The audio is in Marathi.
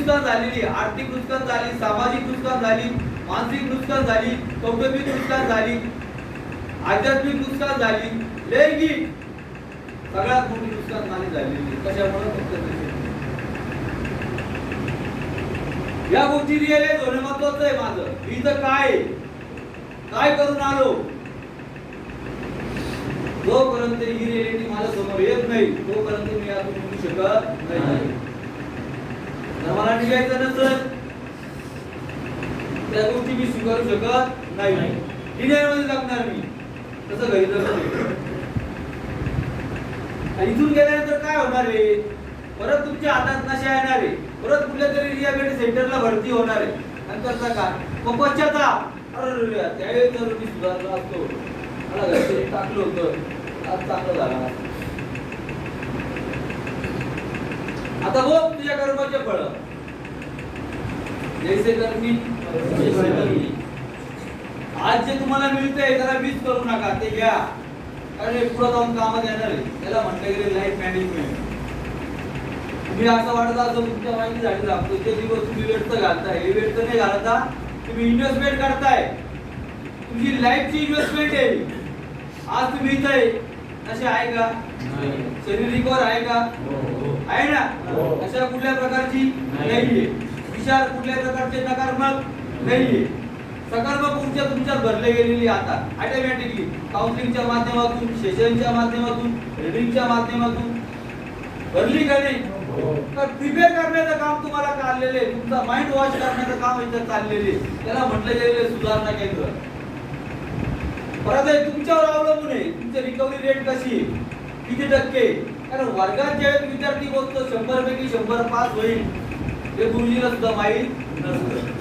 नुकसान झालेली, आर्थिक नुकसान झाली, सामाजिक नुकसान झाली, मानसिक नुकसान झाली, कौटुंबिक नुकसान झाली, आध्यात्मिक नुकसान झाली, लैंगिक सगळ्यात मोठी नुकसान झालेली. कशामुळे? फक्त या गोष्टी रिअलाइज होणं महत्वाचं आहे. माझं इथं काय करून आलो, जोपर्यंत ही रिअलिटी माझ्या समोर येत नाही तोपर्यंत मी यातून निघू शकत नाही. जर मला निघायचं नसेल त्या गोष्टी मी स्वीकारू शकत नाही. डिनायमध्ये जगणार मी. तसं घरी जगत इथून गेल्यानंतर काय होणार आहे? परत तुमच्या हातात नशा येणार आहे, परत कुठल्या तरी रिहॅबिलिटेशन सेंटरला भरती होणार आहे. नंतरचा काय? मग पश्चाताप. अरे त्यावेळी जर मी सुधारला असतो, मला घरी टाकलं होतं, आज चांगलं झालं. आता बघ तुझ्या कर्माचे फळ. जैसे कर्मी तैसे भोगी. आज जे तुम्हाला मिळतंय त्याला मिस करू नका, ते घ्या. कारण हे पुढे जाऊन कामात येणार आहे. त्याला म्हटलं गेले लाईफ मॅनेजमेंट. तुम्ही असं वाटत असं तुमच्या माहिती झाली लागतो ते दिवस तुम्ही व्यर्थ घालताय. हे व्यर्थ नाही घालता, तुम्ही इन्व्हेस्टमेंट करताय. तुमची लाईफची इन्व्हेस्टमेंट आहे. आज तुम्ही इथे असे आहे का? शरीर रिकवर आहे का? आहे ना? अशा कुठल्या प्रकारची नाहीये. विचार कुठल्या प्रकारचे नकारात्मक नाहीये. सकारात्मक ऊर्जा तुमच्यात भरले गेलेली आता ऑटोमॅटिकली काउन्सिलिंगच्या माध्यमातून, सेशनच्या माध्यमातून, रीडिंगच्या माध्यमातून भरली का नाही? तर प्रिपेअर करण्याचं काम तुम्हाला चाललेले, तुमचा माइंड वॉश करण्याचं काम इथं चाललेले. त्याला म्हटलं गेलेले सुधारणा केंद्र. परत तुमच्यावर अवलंबून आहे तुमची रिकव्हरी रेट कशी आहे, किती टक्के. कारण वर्गात ज्यावेळेस विद्यार्थी बसतो 100 पैकी 100 पास होईल हे गुरुजीला सुद्धा माहीत नसतं.